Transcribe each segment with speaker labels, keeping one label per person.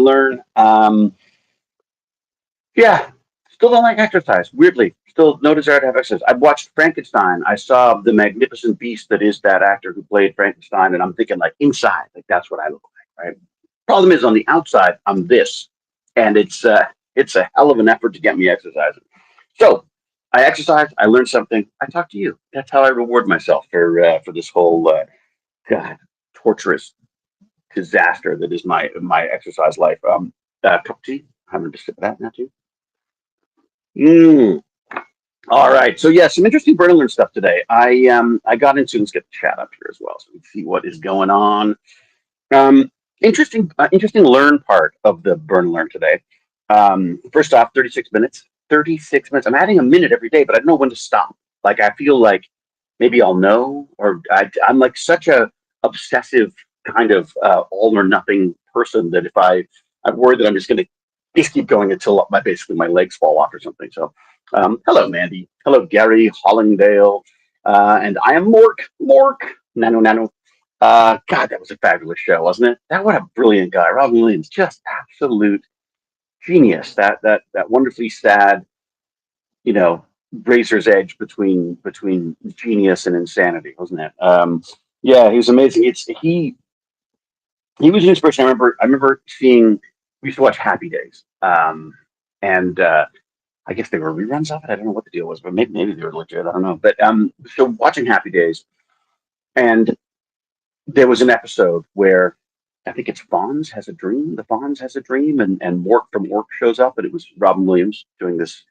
Speaker 1: Learn. Yeah, still don't like exercise. Weirdly, still no desire to have exercise. I've watched Frankenstein. I saw the magnificent beast that is that actor who played Frankenstein, and I'm thinking like inside, like that's what I look like, right? Problem is, on the outside, I'm this, and it's a hell of an effort to get me exercising. So I exercise. I learn something. I talk to you. That's how I reward myself for this whole God torturous disaster that is my exercise life. Cup of tea. Having to sip of that now too. Mm. All right. So yeah, some interesting burn and learn stuff today. I got into let's get the chat up here as well so we can see what is going on. Interesting learn part of the burn and learn today. First off, 36 minutes. 36 minutes. I'm adding a minute every day, but I don't know when to stop. Like I feel like maybe I'll know, or I'm like such a obsessive kind of all or nothing person that if I'm worried that I'm just going to just keep going until basically my legs fall off or something. So, hello, Mandy. Hello, Gary Hollingdale. And I am Mork. Mork. Nano. God, that was a fabulous show, wasn't it? What a brilliant guy. Robin Williams, just absolute genius. That wonderfully sad, you know, razor's edge between genius and insanity, wasn't it? Yeah, he was amazing. He was an inspiration. I remember seeing. We used to watch Happy Days, and I guess they were reruns of it. I don't know what the deal was, but maybe they were legit. I don't know. But so watching Happy Days, and there was an episode where I think it's Fonz has a dream. The Fonz has a dream, and Mork from Mork shows up, and it was Robin Williams doing this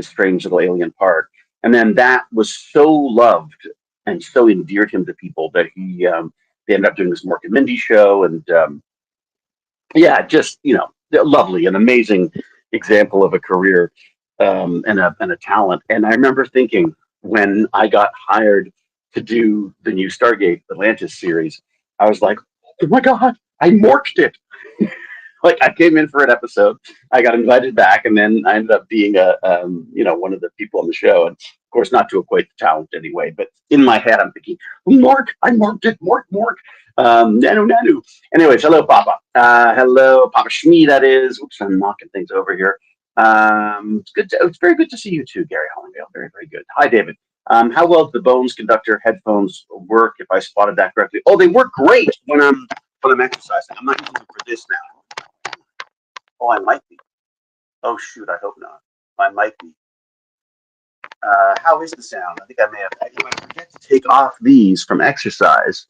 Speaker 1: strange little alien part. And then that was so loved and so endeared him to people that they ended up doing this Mork and Mindy show, and yeah, just lovely, an amazing example of a career and a talent. And I remember thinking when I got hired to do the new Stargate Atlantis series, I was like, oh my god, I morked it. Like I came in for an episode, I got invited back, and then I ended up being one of the people on the show. And of course, not to equate the talent anyway, but in my head, I'm thinking, Mark, I marked it, Mark. Nanu. Anyways, hello, Papa. Hello, Papa Shmi. That is. Oops, I'm knocking things over here. It's very good to see you too, Gary Hollingdale. Very, very good. Hi, David. How well do the Bones Conductor headphones work? If I spotted that correctly, oh, they work great when I'm exercising. I'm not using them for this now. Oh, I might be. Oh, shoot, I hope not. I might be. How is the sound? I think I may have. If I forget to take off these from exercise,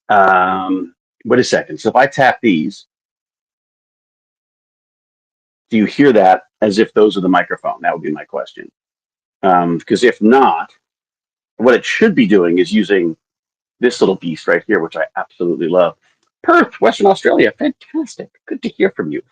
Speaker 1: wait a second. So if I tap these, do you hear that as if those are the microphone? That would be my question. Because if not, what it should be doing is using this little beast right here, which I absolutely love. Perth, Western Australia, fantastic. Good to hear from you.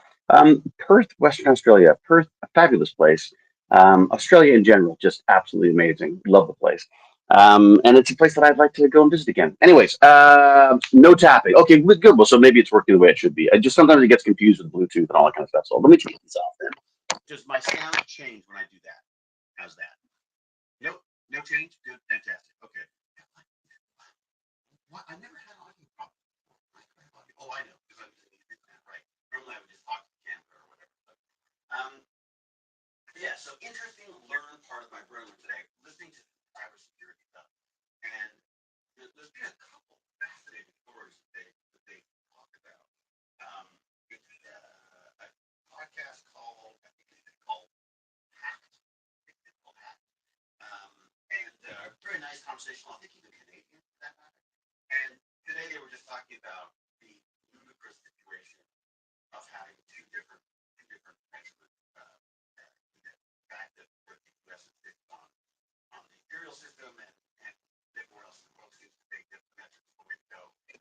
Speaker 1: Perth, Western Australia, Perth, a fabulous place. Australia in general, just absolutely amazing. Love the place. And it's a place that I'd like to go and visit again. Anyways, no tapping. Okay, good. Well, so maybe it's working the way it should be. I just sometimes it gets confused with Bluetooth and all that kind of stuff. So let me take this off then. Does my sound change when I do that? How's that? Nope, no change. Good, fantastic. Okay. What? I never had audio problems. Oh, I know, because I'm using it now, right? Normally I would just talk to the camera or whatever. But, yeah, so interesting learn part of my program today, listening to cybersecurity stuff. And there's been a couple fascinating stories that they talked about. It's a podcast called, I think it's called Hacked. It's called Hacked. And very nice conversational, I think even Canadian for that matter. And today they were just talking about the ludicrous situation of having two different measurements. The fact that the U.S. is based on the imperial system and everywhere else in the world seems to think that the metrics are the way to go. And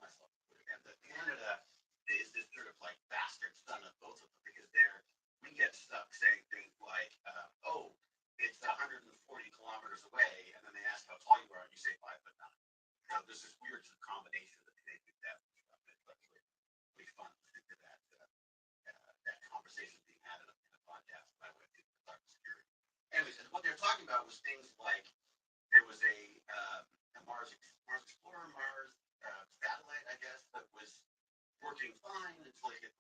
Speaker 1: that Canada is this sort of like bastard son of both of them because we get stuck saying things like, oh, it's 140 kilometers away, and then they ask how tall you are, and you say 5'9". There's this weird combination that they do that. It's really fun listening to that conversation being had in a podcast by way of cybersecurity. Anyways, and what they're talking about was things like there was a Mars Explorer, Mars satellite, I guess, that was working fine until it hit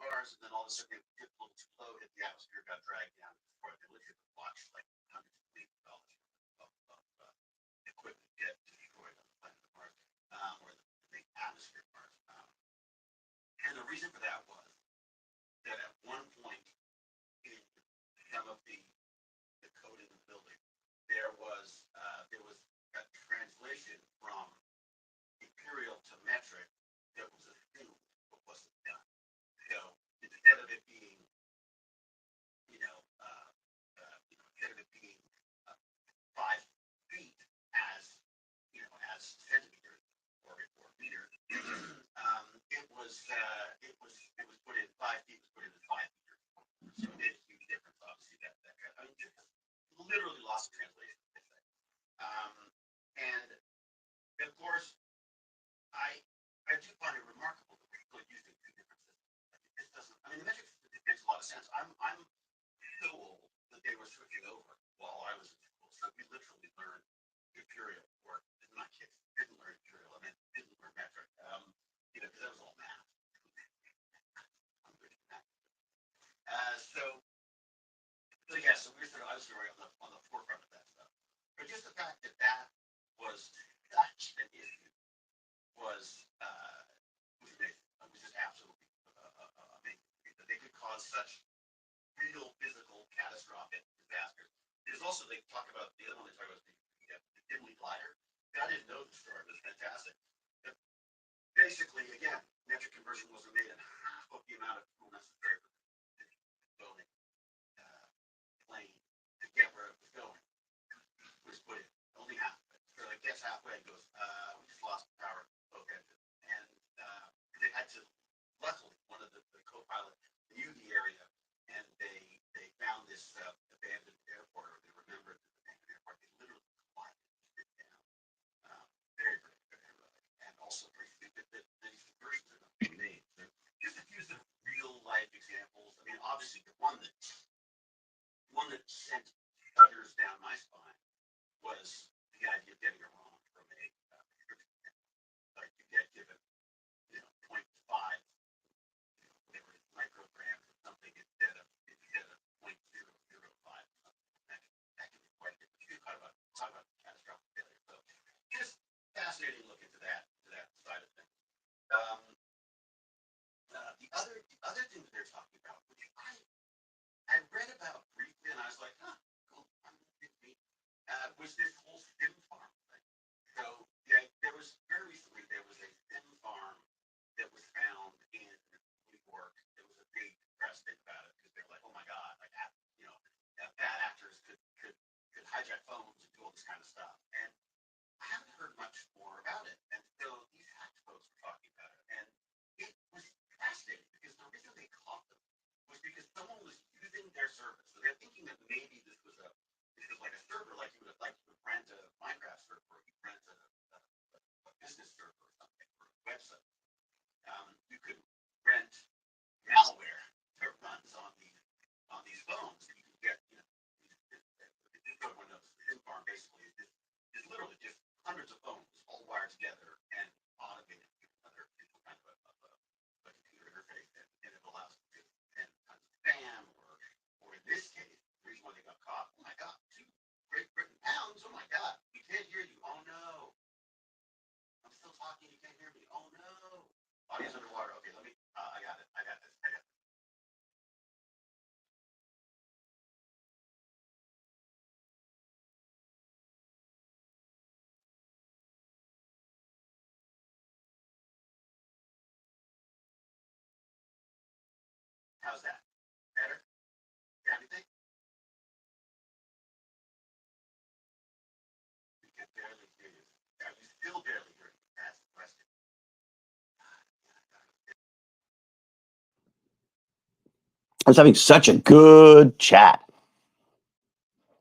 Speaker 1: I was having such a good chat.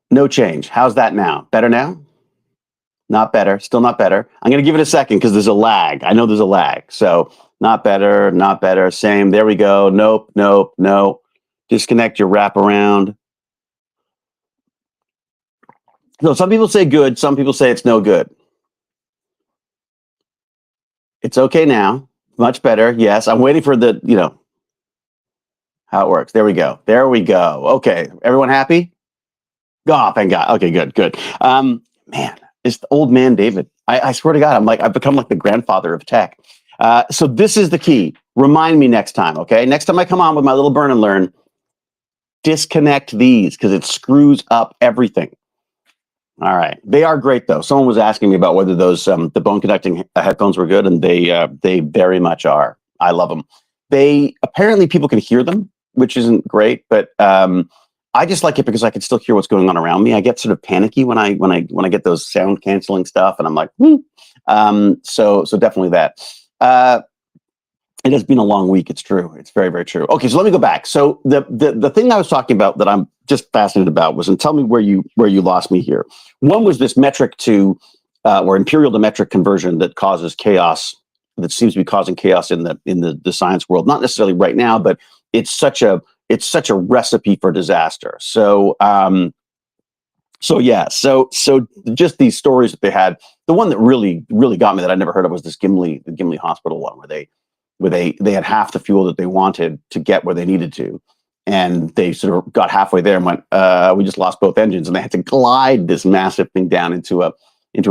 Speaker 1: No change. How's that now? Better now? Not better. Still not better. I'm going to give it a second because there's a lag. I know there's a lag. So not better, not better. Same. There we go. Nope, nope, nope. Disconnect your wraparound. So some people say good. Some people say it's no good. It's okay now. Much better. Yes. I'm waiting for the. how it works. There we go. There we go. Okay, everyone happy? Oh, thank God. Okay, good, good. Man, it's the old man David. I swear to God, I've become like the grandfather of tech. So this is the key. Remind me next time, okay? Next time I come on with my little burn and learn, disconnect these because it screws up everything. All right, they are great though. Someone was asking me about whether those the bone conducting headphones were good, and they very much are. I love them. They apparently people can hear them, which isn't great, but I just like it because I can still hear what's going on around me. I get sort of panicky when I get those sound canceling stuff, and I'm like, so definitely that. It has been a long week. It's true. It's very, very true. Okay, so let me go back. So the thing I was talking about that I'm just fascinated about was, and tell me where you lost me here. One was this metric to or imperial to metric conversion that causes chaos. That seems to be causing chaos in the science world. Not necessarily right now, but it's such a recipe for disaster. So just these stories that they had. The one that really got me that I never heard of was the Gimli Hospital one, where they had half the fuel that they wanted to get where they needed to, and they sort of got halfway there and went, we just lost both engines, and they had to glide this massive thing down into an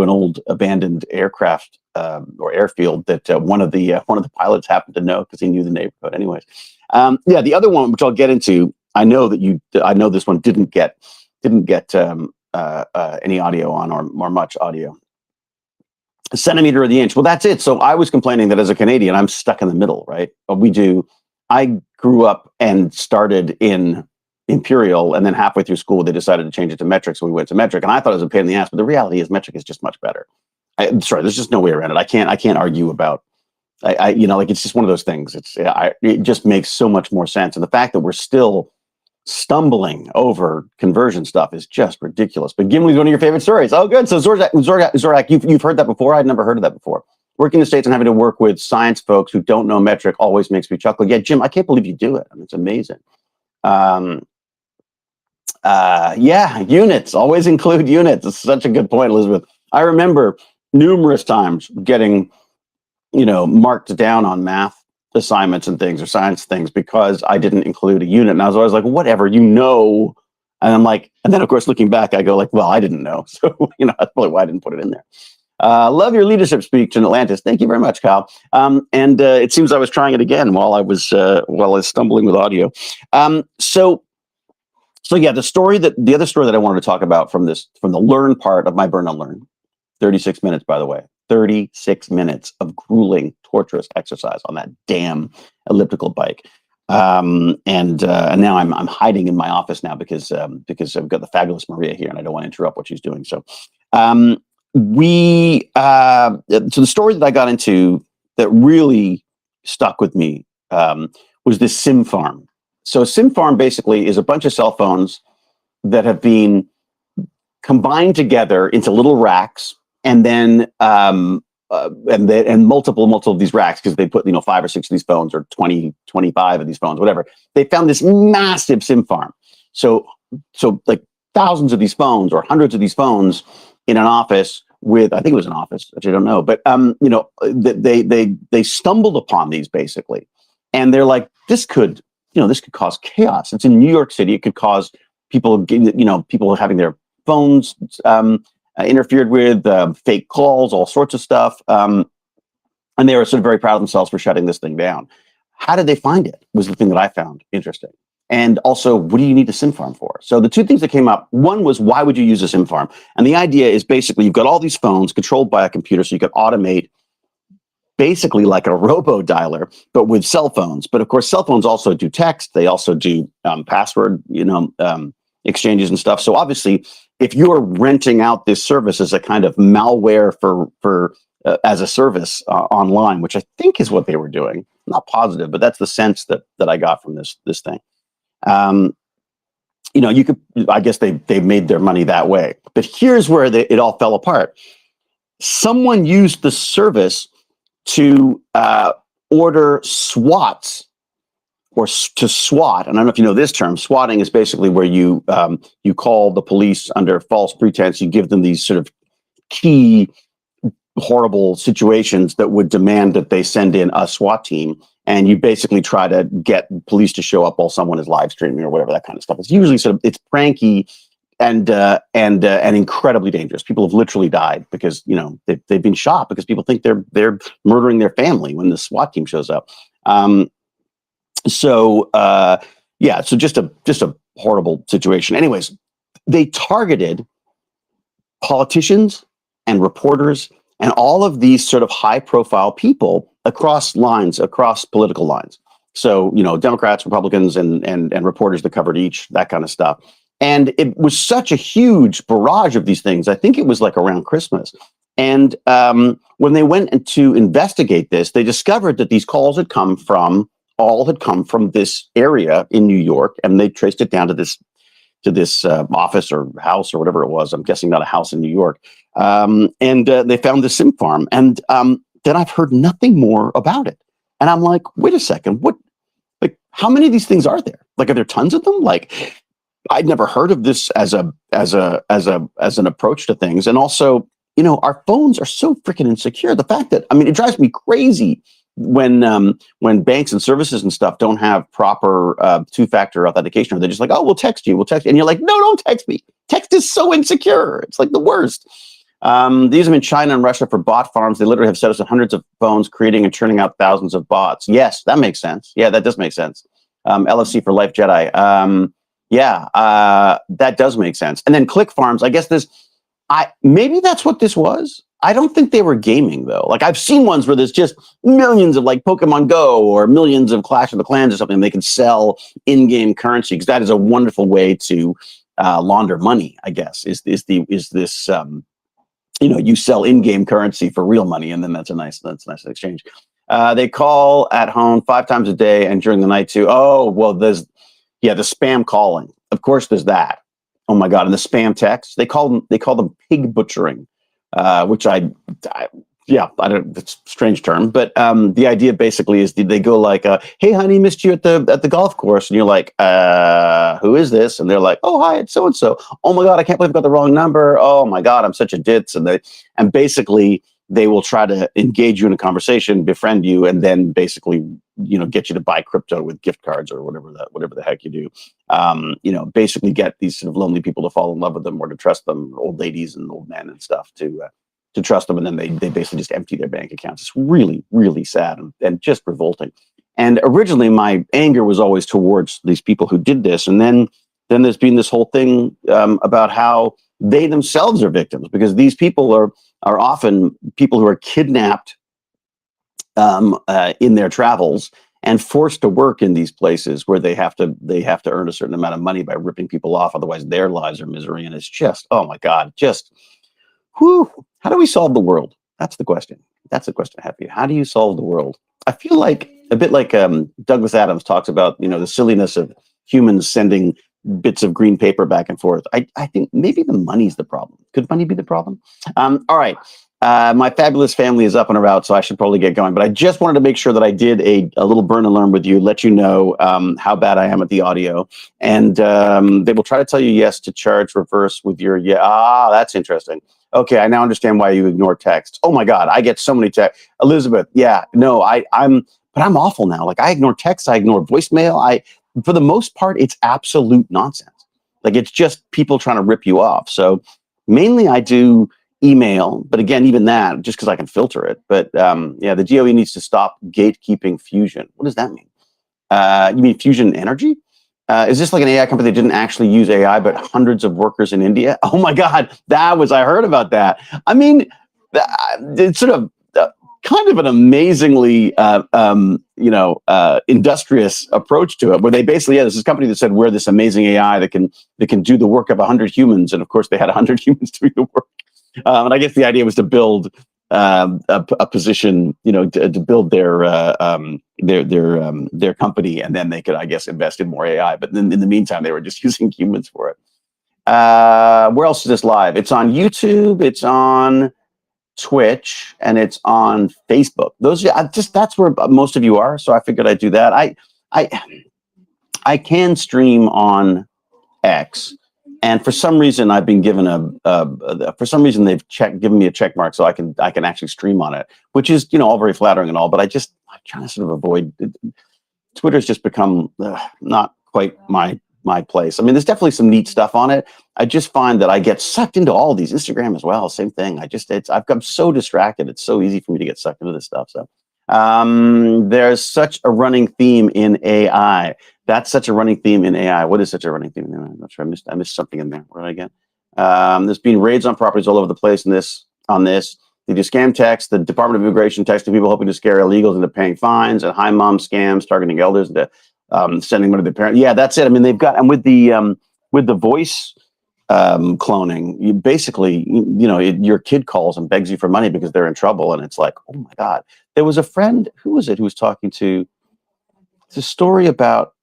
Speaker 1: old abandoned aircraft or airfield that one of the pilots happened to know because he knew the neighborhood. Anyways, the other one, which I'll get into, I know this one didn't get any audio on or much audio. A centimeter of the inch. Well, that's it. So I was complaining that as a Canadian, I'm stuck in the middle, right? I grew up and started in imperial, and then halfway through school, they decided to change it to metric. So we went to metric, and I thought it was a pain in the ass, but the reality is metric is just much better. There's just no way around it. I can't argue about, it's just one of those things. It just makes so much more sense. And the fact that we're still stumbling over conversion stuff is just ridiculous. But Gimli's one of your favorite stories. Oh, good. So Zorak, you've heard that before. I'd never heard of that before. Working in the States and having to work with science folks who don't know metric always makes me chuckle. Yeah, Jim, I can't believe you do it. I mean, it's amazing. Units. Always include units. It's such a good point, Elizabeth. I remember numerous times getting, marked down on math assignments and things or science things because I didn't include a unit. And I was always like, whatever, And I'm like, and then of course, looking back, I go like, well, I didn't know. So, that's probably why I didn't put it in there. Love your leadership speech in Atlantis. Thank you very much, Kyle. And it seems I was trying it again while I was stumbling with audio. So the other story that I wanted to talk about from the learn part of my Burn and Learn, 36 minutes, by the way, 36 minutes of grueling, torturous exercise on that damn elliptical bike. And now I'm hiding in my office now because I've got the fabulous Maria here and I don't want to interrupt what she's doing. So, so the story that I got into that really stuck with me was this SIM farm. So a SIM farm basically is a bunch of cell phones that have been combined together into little racks, and then multiple of these racks, because they put 5 or 6 of these phones, or 20, 25 of these phones, whatever. They found this massive SIM farm. So like thousands of these phones or hundreds of these phones in an office with, I think it was an office, which I don't know, but they stumbled upon these basically, and they're like, this could cause chaos. It's in New York City. It could cause people having their phones interfered with, fake calls, all sorts of stuff. And they were sort of very proud of themselves for shutting this thing down. How did they find it was the thing that I found interesting. And also, what do you need a SIM farm for? So the two things that came up, one was, why would you use a SIM farm? And the idea is basically you've got all these phones controlled by a computer, so you could automate basically like a robo dialer, but with cell phones. But of course, cell phones also do text. They also do password, exchanges and stuff. So obviously, if you're renting out this service as a kind of malware for as a service online, which I think is what they were doing, I'm not positive, but that's the sense that I got from this thing. You could, I guess they made their money that way. But here's where it all fell apart. Someone used the service to order SWATs, or to SWAT. And I don't know if you know this term. Swatting is basically where you call the police under false pretense. You give them these sort of key horrible situations that would demand that they send in a SWAT team
Speaker 2: and you basically try to get police to show up while someone is live streaming or whatever, that kind of stuff. It's usually it's pranky and incredibly dangerous. People have literally died because they've been shot because people think they're murdering their family when the SWAT team shows up. So just a horrible situation. Anyways, they targeted politicians and reporters and all of these sort of high-profile people across political lines. So, Democrats, Republicans, and reporters that covered each, that kind of stuff. And it was such a huge barrage of these things. I think it was like around Christmas. And when they went to investigate this, they discovered that these calls had come from this area in New York, and they traced it down to this office or house or whatever it was. I'm guessing not a house in New York. And they found the SIM farm. And then I've heard nothing more about it. And I'm like, wait a second, how many of these things are there? Like, are there tons of them? Like, I'd never heard of this as an approach to things. And also, our phones are so freaking insecure. The fact that, it drives me crazy when banks and services and stuff don't have proper two-factor authentication, or they're just like, oh, we'll text you. And you're like, no, don't text me. Text is so insecure. It's like the worst. These are in China and Russia for bot farms. They literally have set us on hundreds of phones, creating and churning out thousands of bots. Yes, that makes sense. Yeah, that does make sense. LFC for Life Jedi. That does make sense. And then click farms. I guess maybe that's what this was. I don't think they were gaming, though. Like, I've seen ones where there's just millions of like Pokemon Go or millions of Clash of the Clans or something. They can sell in-game currency, because that is a wonderful way to launder money, I guess, is this you sell in-game currency for real money, and then that's a nice exchange. They call at home 5 times a day and during the night too. Oh, well, there's the spam calling. Of course, there's that. Oh my God, and the spam texts. They call them pig butchering, which I don't. It's a strange term, but the idea basically is they go like, "Hey, honey, missed you at the golf course," and you're like, "Who is this?" And they're like, "Oh, hi, it's so and so." Oh my God, I can't believe I got the wrong number. Oh my God, I'm such a ditz. And basically they will try to engage you in a conversation, befriend you, and then basically get you to buy crypto with gift cards or whatever the heck you do. Basically get these sort of lonely people to fall in love with them or to trust them, old ladies and old men and stuff, to trust them, and then they basically just empty their bank accounts. It's really, really sad and just revolting. And originally, my anger was always towards these people who did this, and then there's been this whole thing about how they themselves are victims, because these people are often people who are kidnapped in their travels and forced to work in these places where they have to earn a certain amount of money by ripping people off. Otherwise, their lives are misery, and it's just, oh my God, just. Whew, how do we solve the world? That's the question. That's the question I have for you. How do you solve the world? I feel like a bit like Douglas Adams talks about, the silliness of humans sending bits of green paper back and forth. I think maybe the money's the problem. Could money be the problem? All right. My fabulous family is up and about, so I should probably get going. But I just wanted to make sure that I did a little burn and learn with you, let you know how bad I am at the audio. And they will try to tell you yes to charge reverse with your that's interesting. Okay, I now understand why you ignore texts. Oh my God, I get so many texts. Elizabeth, I'm awful now. Like, I ignore texts, I ignore voicemail. For the most part, it's absolute nonsense. Like, it's just people trying to rip you off. So mainly I do email, but again, even that, just because I can filter it. But the DOE needs to stop gatekeeping Fusion. What does that mean? You mean Fusion Energy? Is this like an AI company that didn't actually use AI, but hundreds of workers in India? Oh my God, I heard about that. I mean, it's sort of kind of an amazingly, industrious approach to it, where they basically, there's this company that said, we're this amazing AI that can do the work of 100 humans. And of course they had 100 humans doing the work. And I guess the idea was to build a position, to build their company, and then they could, I guess, invest in more AI. But then in the meantime, they were just using humans for it. Where else is this live? It's on YouTube, it's on Twitch, and it's on Facebook. That's where most of you are. So I figured I'd do that. I can stream on X. And for some reason, I've been given given me a check mark, so I can actually stream on it, which is all very flattering and all. But I trying to sort of avoid. Twitter's just become not quite my place. I mean, there's definitely some neat stuff on it. I just find that I get sucked into all of these. Instagram as well, same thing. I've become so distracted. It's so easy for me to get sucked into this stuff. So there's such a running theme in AI. That's such a running theme in AI. What is such a running theme in AI? I'm not sure. I missed something in there. What did I get? There's been raids on properties all over the place on this. They do scam text. The Department of Immigration texting people hoping to scare illegals into paying fines, and high mom scams targeting elders into sending money to their parents. Yeah, that's it. I mean, they've got, and with the voice cloning, you basically, your kid calls and begs you for money because they're in trouble, and it's like, oh my God. There was a friend, who was it, who was talking to, it's a story about,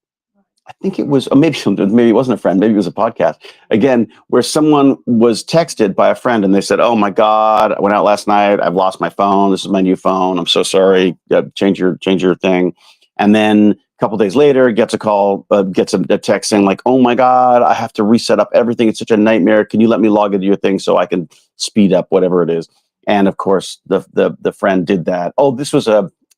Speaker 2: I think it was, or maybe it wasn't a friend, maybe it was a podcast, again, where someone was texted by a friend and they said, oh my God, I went out last night, I've lost my phone, this is my new phone, I'm so sorry, change your thing. And then a couple of days later, gets a call, gets a text saying like, oh my God, I have to reset up everything, it's such a nightmare, can you let me log into your thing so I can speed up whatever it is? And of course, the friend did that. Oh, this was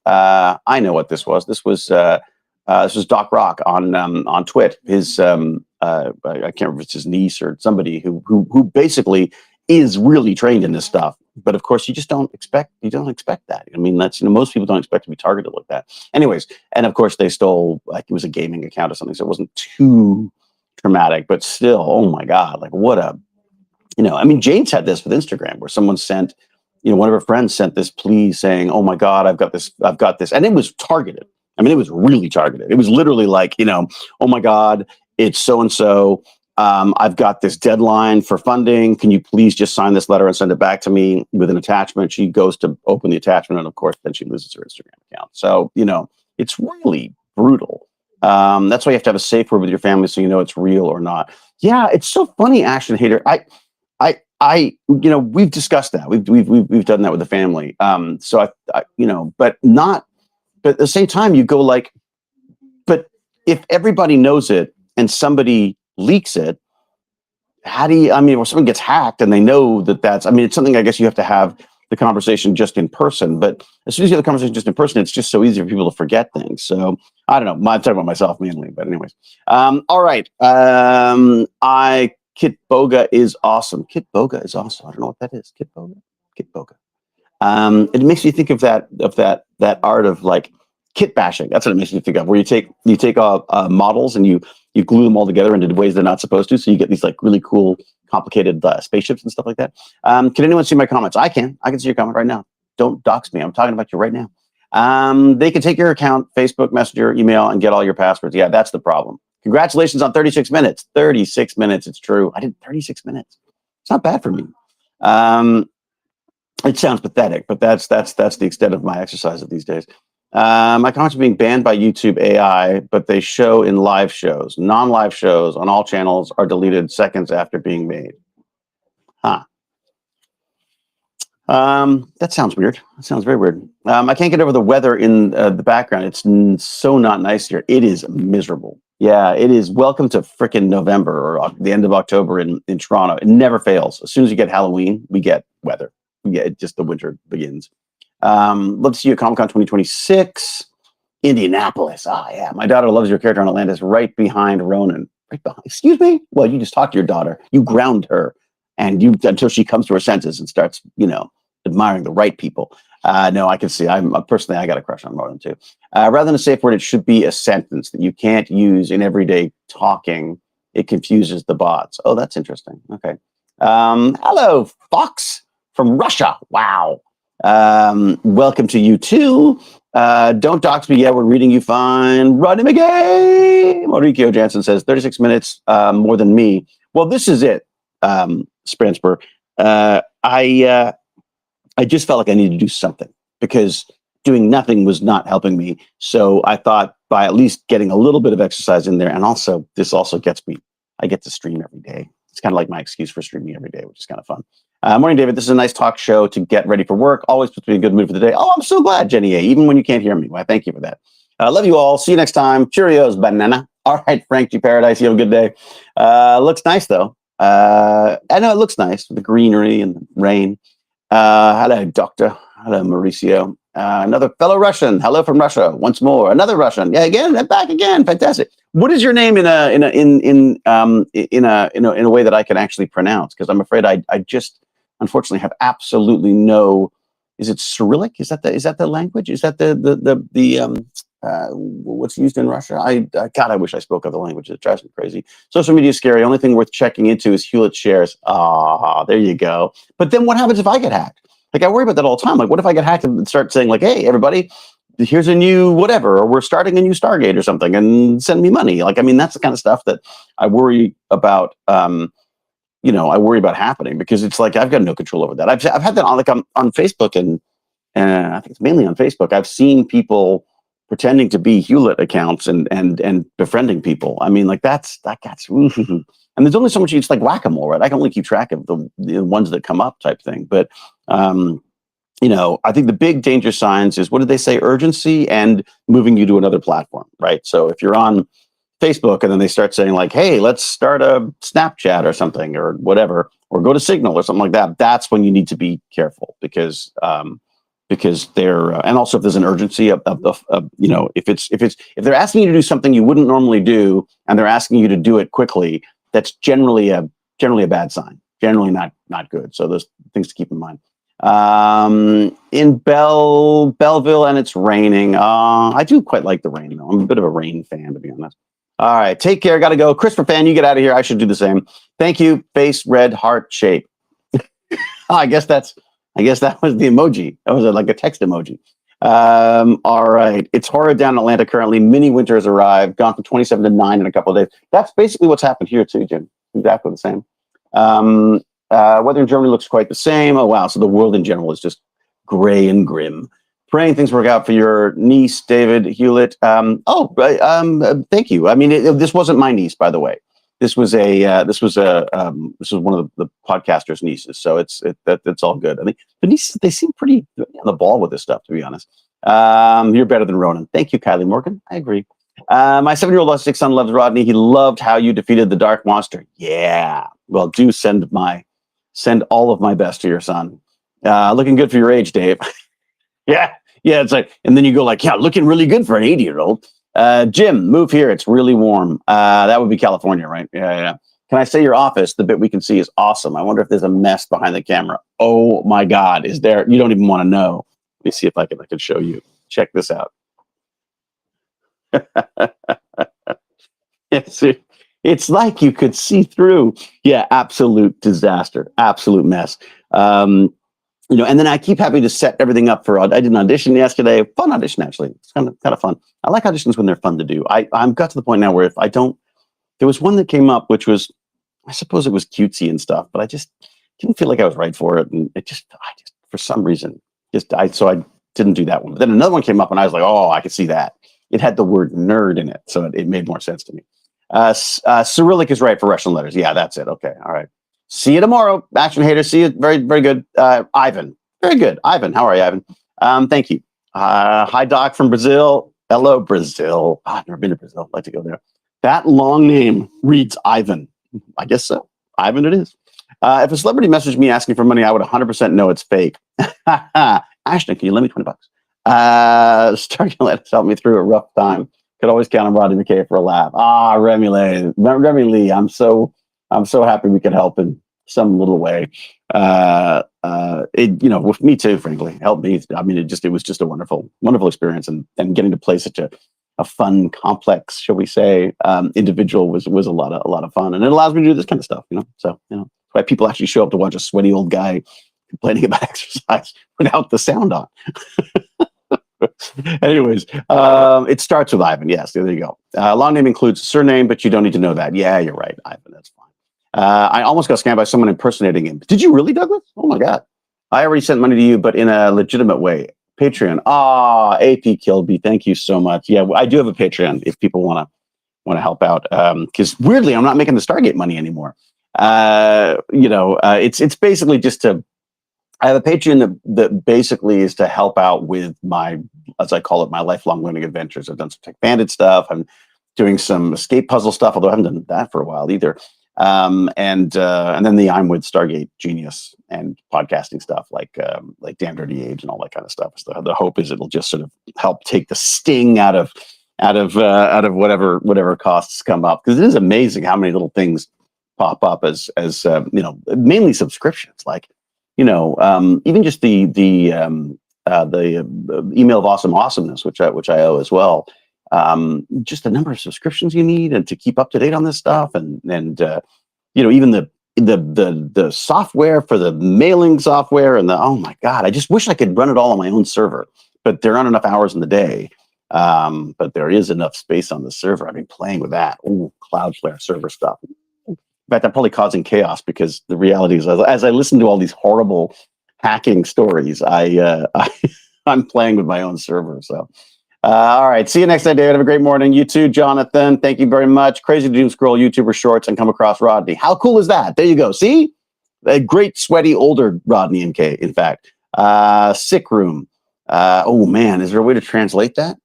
Speaker 2: I know what this was. This was Doc Rock on Twit. His I can't remember if it's his niece or somebody who basically is really trained in this stuff. But of course, you don't expect that. I mean, that's, most people don't expect to be targeted like that. Anyways, and of course they stole, like, it was a gaming account or something, so it wasn't too traumatic, but still, oh my God, like what a, I mean, Jane's had this with Instagram where someone sent, one of her friends sent this plea saying, oh my God, I've got this. And it was targeted. I mean, it was really targeted. It was literally like, oh my God, it's so-and-so. I've got this deadline for funding. Can you please just sign this letter and send it back to me with an attachment? She goes to open the attachment, and of course, then she loses her Instagram account. So, it's really brutal. That's why you have to have a safe word with your family so you know it's real or not. Yeah, it's so funny, Ashton Hater. We've discussed that. We've done that with the family. So but at the same time, you go like, but if everybody knows it and somebody leaks it, how do you, or someone gets hacked and they know that's, it's something I guess you have to have the conversation just in person. But as soon as you have the conversation just in person, it's just so easy for people to forget things. So I don't know. I'm talking about myself mainly, but anyways. All right. Kit Boga is awesome. Kit Boga is awesome. I don't know what that is. Kit Boga. Kit Boga. It makes me think of that art of like kit bashing. That's what it makes me think of, where you take models and you glue them all together into ways they're not supposed to, so you get these like really cool, complicated spaceships and stuff like that. Can anyone see my comments? I can see your comment right now. Don't dox me. I'm talking about you right now. They can take your account, Facebook, Messenger, email, and get all your passwords. Yeah, that's the problem. Congratulations on 36 minutes. 36 minutes. It's true. I did 36 minutes. It's not bad for me. It sounds pathetic, but that's the extent of my exercise of these days. My comments are being banned by YouTube AI, but they show in live shows. Non-live shows on all channels are deleted seconds after being made. Huh. That sounds weird. That sounds very weird. I can't get over the weather in the background. It's so not nice here. It is miserable. Yeah, it is. Welcome to frickin' November, or the end of October in Toronto. It never fails. As soon as you get Halloween, we get weather. Just the winter begins. Love to see you at Comic-Con 2026. Indianapolis. Yeah. My daughter loves your character on Atlantis, right behind Ronan. Right behind. Excuse me? Well, you just talk to your daughter. You ground her, and until she comes to her senses and starts, admiring the right people. No, I can see. I got a crush on Ronan too. Rather than a safe word, it should be a sentence that you can't use in everyday talking. It confuses the bots. Oh, that's interesting. Okay. Hello, Fox from Russia. Wow. Welcome to you too. Don't dox me yet. We're reading you fine. Rodney McKay. Mauricio Jansen says 36 minutes more than me. Well, this is it, Spransper. I just felt like I needed to do something because doing nothing was not helping me. So I thought by at least getting a little bit of exercise in there, and also this also gets me, I get to stream every day. It's kind of like my excuse for streaming every day, which is kind of fun. Morning, David. This is a nice talk show to get ready for work. Always puts me in a good mood for the day. Oh, I'm so glad, Jenny A, even when you can't hear me. Well, thank you for that. Love you all. See you next time. Cheerios, banana. All right, Frank G. Paradise. You have a good day. Looks nice, though. I know it looks nice with the greenery and the rain. Hello, Doctor. Hello, Mauricio. Another fellow Russian. Hello from Russia. Once more. Another Russian. Yeah, again. Back again. Fantastic. What is your name in a way that I can actually pronounce? Because I'm afraid I just unfortunately have absolutely no. Is it Cyrillic? Is that the language? Is that the what's used in Russia? God, I wish I spoke other languages. It drives me crazy. Social media is scary. Only thing worth checking into is Hewlett shares. Ah, there you go. But then what happens if I get hacked? Like, I worry about that all the time. Like, what if I get hacked and start saying like, hey, everybody, here's a new whatever, or we're starting a new Stargate or something, and send me money. Like, I mean, that's the kind of stuff that I worry about. I worry about happening, because it's like I've got no control over that. I've had that on Facebook, and I think it's mainly on Facebook. I've seen people pretending to be Hewlett accounts and befriending people. I mean, like that gets. And there's only so much. It's like whack-a-mole, right? I can only keep track of the ones that come up, type thing. But I think the big danger signs is, what did they say? Urgency and moving you to another platform, right? So if you're on Facebook and then they start saying like, hey, let's start a Snapchat or something or whatever, or go to Signal or something like that, that's when you need to be careful, because they're and also if there's an urgency of if they're asking you to do something you wouldn't normally do and they're asking you to do it quickly, that's generally a bad sign, generally not good. So those things to keep in mind. In Belleville, and it's raining. I do quite like the rain, though. I'm a bit of a rain fan, to be honest. All right, take care. Got to go. Christopher fan, you get out of here. I should do the same. Thank you. Face red heart shape. I guess that was the emoji. That was like a text emoji. All right. It's horrid down in Atlanta currently. Mini winter has arrived, gone from 27 to 9 in a couple of days. That's basically what's happened here too, Jim. Exactly the same. Weather in Germany looks quite the same. Oh, wow. So the world in general is just gray and grim. Praying things work out for your niece, David Hewlett. Thank you. I mean, this wasn't my niece, by the way. This was one of the podcaster's nieces. So it's all good. I mean, the nieces, they seem pretty on the ball with this stuff, to be honest. You're better than Ronan. Thank you, Kylie Morgan. I agree. My 7-year-old autistic son loves Rodney. He loved how you defeated the dark monster. Yeah. Well, do send all of my best to your son. Looking good for your age, Dave. Yeah. It's like, and then you go like, yeah, looking really good for an 80-year-old. Jim, move here. It's really warm. That would be California, right? Yeah. Can I say your office? The bit we can see is awesome. I wonder if there's a mess behind the camera. Oh my God, is there? You don't even want to know. Let me see if I can show you. Check this out. It's like you could see through. Yeah, absolute disaster, absolute mess. And then I keep having to set everything up for. I did an audition yesterday. Fun audition, actually. It's kind of fun. I like auditions when they're fun to do. I'm got to the point now where if I don't, there was one that came up which was, I suppose it was cutesy and stuff, but I just didn't feel like I was right for it, and I just for some reason so I didn't do that one. But then another one came up, and I was like, oh, I could see that. It had the word nerd in it, so it made more sense to me. Cyrillic is right for Russian letters. Yeah, that's it. Okay, all right. See you tomorrow, action hater. See you. Very, very good. Ivan, very good. Ivan, how are you, Ivan? Thank you. Hi, Doc from Brazil. Hello, Brazil. I've never been to Brazil. I'd like to go there. That long name reads Ivan. I guess so. Ivan it is. If a celebrity messaged me asking for money, I would 100% know it's fake. Ashton, can you lend me $20? Stargate Atlantis helped me through a rough time. Could always count on Rodney McKay for a laugh. Remy Lee. I'm so happy we could help in some little way. With me too, frankly, helped me. I mean, it was just a wonderful wonderful experience, and getting to play such a fun, complex, shall we say, individual was a lot of fun, and it allows me to do this kind of stuff. So that's why people actually show up to watch a sweaty old guy complaining about exercise without the sound on. Anyways, it starts with Ivan. Yes, there you go. Long name includes surname, but you don't need to know that. Yeah, you're right, Ivan. That's fine. I almost got scammed by someone impersonating him. Did you really, Douglas? Oh my God. I already sent money to you, but in a legitimate way. Patreon. AP Kilby. Thank you so much. Yeah, I do have a Patreon if people want to help out. Because weirdly, I'm not making the Stargate money anymore. It's basically just to. I have a Patreon that basically is to help out with my, as I call it, my lifelong learning adventures. I've done some Tech Bandit stuff. I'm doing some escape puzzle stuff, although I haven't done that for a while either. And then the I'm with Stargate Genius and podcasting stuff like Damn Dirty Age and all that kind of stuff. So the hope is it'll just sort of help take the sting out of whatever costs come up, because it is amazing how many little things pop up as mainly subscriptions, like even just the email of awesomeness, which I owe as well. Just the number of subscriptions you need and to keep up to date on this stuff, and even the software for the mailing software, and oh my god, I just wish I could run it all on my own server, but there aren't enough hours in the day. But there is enough space on the server. I've been playing with that. Oh, Cloudflare server stuff. In fact, I'm probably causing chaos, because the reality is, as I listen to all these horrible hacking stories, I'm playing with my own server. So, all right. See you next time, David. Have a great morning. You too, Jonathan. Thank you very much. Crazy to doom scroll YouTuber shorts and come across Rodney. How cool is that? There you go. See? A great, sweaty, older Rodney McKay, in fact. Sick room. Oh, man. Is there a way to translate that?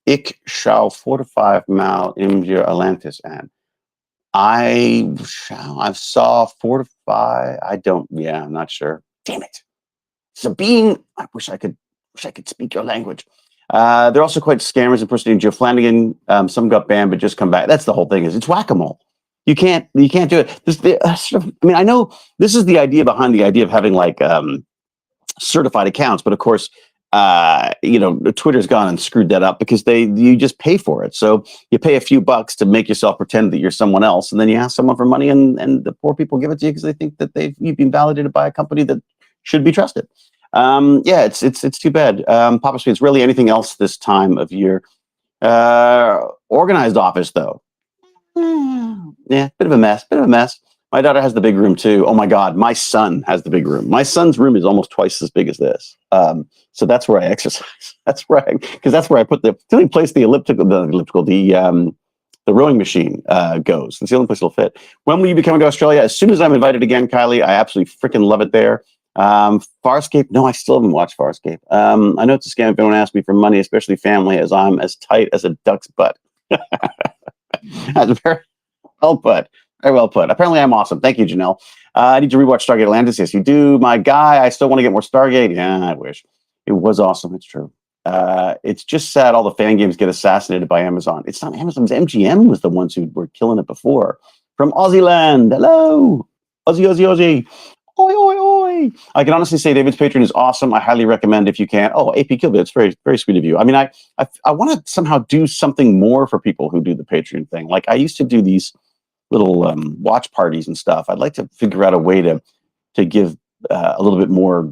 Speaker 2: Ik shall fortify mal in your Atlantis, and I saw fortify. I'm not sure. Damn it. Sabine, I wish I could speak your language. They're also quite scammers impersonating Joe Flanagan. Some got banned, but just come back. That's the whole thing. It's whack-a-mole. You can't do it. I know this is the idea behind the idea of having like certified accounts, but of course, Twitter's gone and screwed that up, because you just pay for it. So you pay a few bucks to make yourself pretend that you're someone else, and then you ask someone for money, and the poor people give it to you because they think that you've been validated by a company that should be trusted. It's too bad. Papa Speed's really anything else this time of year. Organized office though. Yeah, bit of a mess. My daughter has the big room too. Oh my God, my son has the big room. My son's room is almost twice as big as this. So that's where I exercise. That's where I put the only place the rowing machine goes. It's the only place it'll fit. When will you be coming to Australia? As soon as I'm invited again, Kylie. I absolutely freaking love it there. Farscape? No, I still haven't watched Farscape. I know it's a scam if anyone asks me for money, especially family, as I'm as tight as a duck's butt. That's very well put. Very well put. Apparently, I'm awesome. Thank you, Janelle. I need to rewatch Stargate Atlantis. Yes, you do, my guy. I still want to get more Stargate. Yeah, I wish. It was awesome. It's true. It's just sad all the fan games get assassinated by Amazon. It's not Amazon's. MGM was the ones who were killing it before. From Aussie land. Hello. Aussie. Oi, oi, oi. I can honestly say David's Patreon is awesome. I highly recommend if you can. Oh, AP Kilbit, it's very, very sweet of you. I mean, I want to somehow do something more for people who do the Patreon thing. Like I used to do these little watch parties and stuff. I'd like to figure out a way to give a little bit more,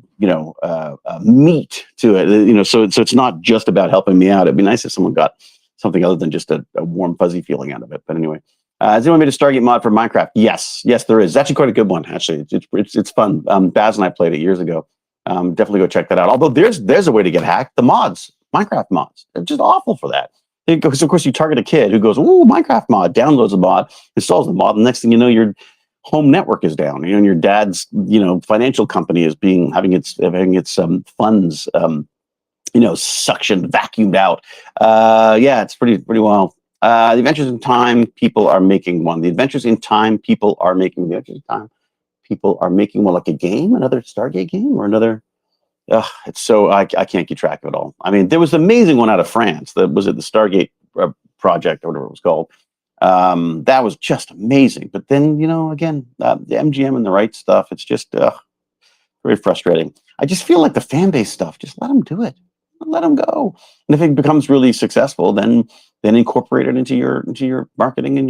Speaker 2: meat to it. So it's not just about helping me out. It'd be nice if someone got something other than just a warm, fuzzy feeling out of it. But anyway. Has anyone made a Stargate mod for Minecraft? Yes, there is. It's actually quite a good one. Actually, it's fun. Baz and I played it years ago. Definitely go check that out. Although there's a way to get hacked. The mods, Minecraft mods, they're just awful for that. Because of course you target a kid who goes, "Ooh, Minecraft mod," downloads the mod, installs the mod, and the next thing you know, your home network is down. And your dad's financial company is having its funds suctioned, vacuumed out. It's pretty wild. The Adventures in Time people are making one. The Adventures in Time people are making the Adventures in Time people are making one, like a game, another Stargate game, or another. It's so I can't keep track of it all. I mean, there was an amazing one out of France. Was it the Stargate project or whatever it was called? That was just amazing. But then again, the MGM and the right stuff. It's just very frustrating. I just feel like the fan base stuff. Just let them do it. Let them go. And if it becomes really successful, then incorporate it into your marketing and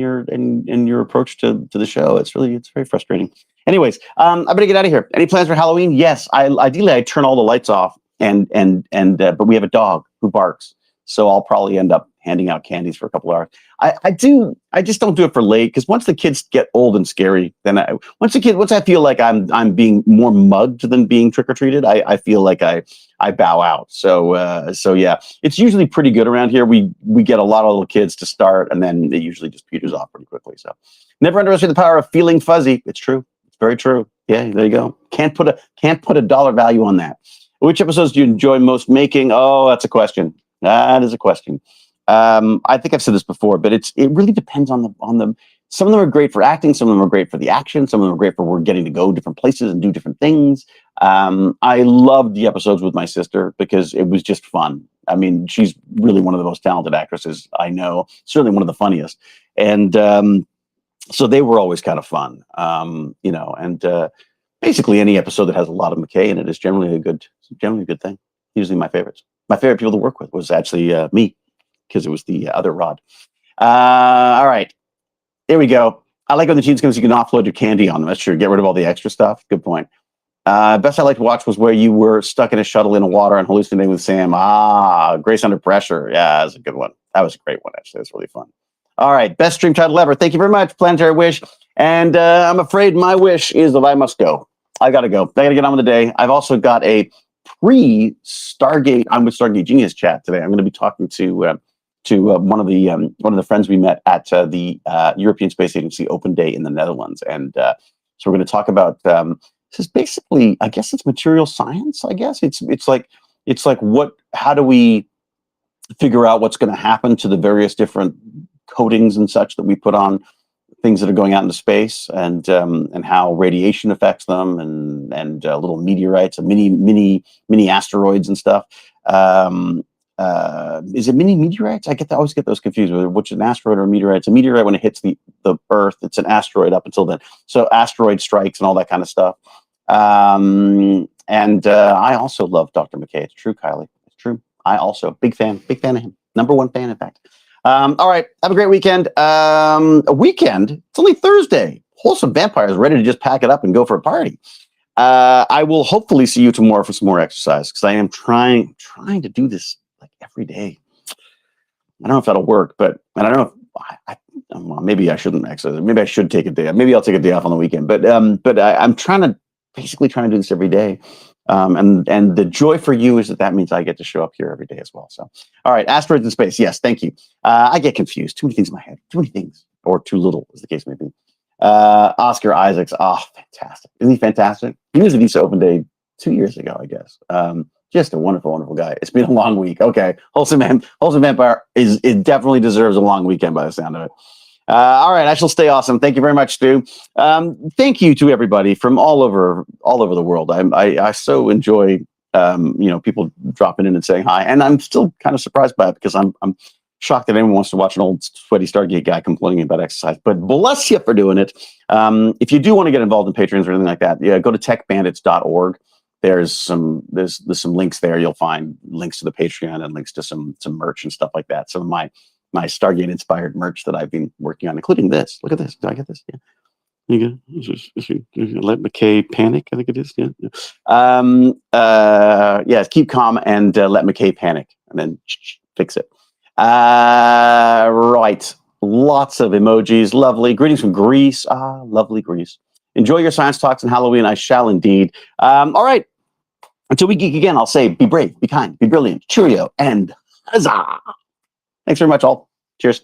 Speaker 2: your approach to the show. It's very frustrating. Anyways, I better get out of here. Any plans for Halloween? Yes. Ideally I turn all the lights off but we have a dog who barks, so I'll probably end up handing out candies for a couple of hours. I just don't do it for late, because once the kids get old and scary, then once I feel like I'm being more mugged than being trick-or-treated, I feel like I bow out. So yeah, it's usually pretty good around here. We get a lot of little kids to start, and then it usually just peters off pretty quickly. So never underestimate the power of feeling fuzzy. It's true. It's very true. Yeah, there you go. Can't put a dollar value on that. Which episodes do you enjoy most making? Oh, that's a question. That is a question. I think I've said this before, but it really depends on the some of them are great for acting, some of them are great for the action, some of them are great for we're getting to go different places and do different things. I loved the episodes with my sister because it was just fun. I mean, she's really one of the most talented actresses I know, certainly one of the funniest. And so they were always kind of fun, and basically any episode that has a lot of McKay in it is generally a good thing. Usually my favorites. My favorite people to work with was actually me, because it was the other Rod. All right, there we go. I like when the genes comes, you can offload your candy on them. That's true. Get rid of all the extra stuff. Good point. Best I like to watch was where you were stuck in a shuttle in the water and hallucinating with Sam. Grace Under Pressure. Yeah, that's a good one. That was a great one, actually. That's really fun. All right, best stream title ever. Thank you very much, Planetary Wish. And I'm afraid my wish is that I must go. I got to go. I got to get on with the day. I've also got a pre-Stargate, I'm with Stargate Genius chat today. I'm going to be talking to one of the friends we met at the European Space Agency Open Day in the Netherlands, and so we're going to talk about this is basically, I guess it's material science. I guess it's like how do we figure out what's going to happen to the various different coatings and such that we put on things that are going out into space, and how radiation affects them, and little meteorites and mini asteroids and stuff. Is it mini meteorites? I always get those confused with which is an asteroid or a meteorite. It's a meteorite when it hits the Earth. It's an asteroid up until then. So asteroid strikes and all that kind of stuff. I also love Dr. McKay. It's true, Kylie. It's true. I also big fan of him. Number one fan, in fact. All right. Have a great weekend. A weekend. It's only Thursday. Wholesome Vampire is ready to just pack it up and go for a party. I will hopefully see you tomorrow for some more exercise, because I am trying to do this like every day. I don't know if that'll work, but I don't know if well, maybe I shouldn't exercise. Maybe I should take a day. Maybe I'll take a day off on the weekend. But I'm basically trying to do this every day. And the joy for you is that means I get to show up here every day as well. So, all right, asteroids in space. Yes, thank you. I get confused. Too many things in my head. Too many things, or too little, as the case may be. Oscar Isaacs. Oh, fantastic! Isn't he fantastic? He was at Visa Open Day 2 years ago, I guess. Just a wonderful, wonderful guy. It's been a long week. Okay, Wholesome Vampire it definitely deserves a long weekend by the sound of it. All right, I shall stay awesome. Thank you very much, Stu. Thank you to everybody from all over the world. I so enjoy people dropping in and saying hi, and I'm still kind of surprised by it, because I'm shocked that anyone wants to watch an old sweaty Stargate guy complaining about exercise. But bless you for doing it. If you do want to get involved in Patreons or anything like that, yeah, go to techbandits.org. There's some links there. You'll find links to the Patreon and links to some merch and stuff like that. Some of my Stargate inspired merch that I've been working on, including this. Look at this. Did I get this? Yeah. You go. Let McKay panic. I think it is. Yeah. Keep calm and let McKay panic, and then fix it. Right. Lots of emojis. Lovely. Greetings from Greece. Lovely Greece. Enjoy your science talks and Halloween. I shall indeed. All right. Until we geek again, I'll say be brave, be kind, be brilliant, cheerio, and huzzah. Thanks very much, all. Cheers.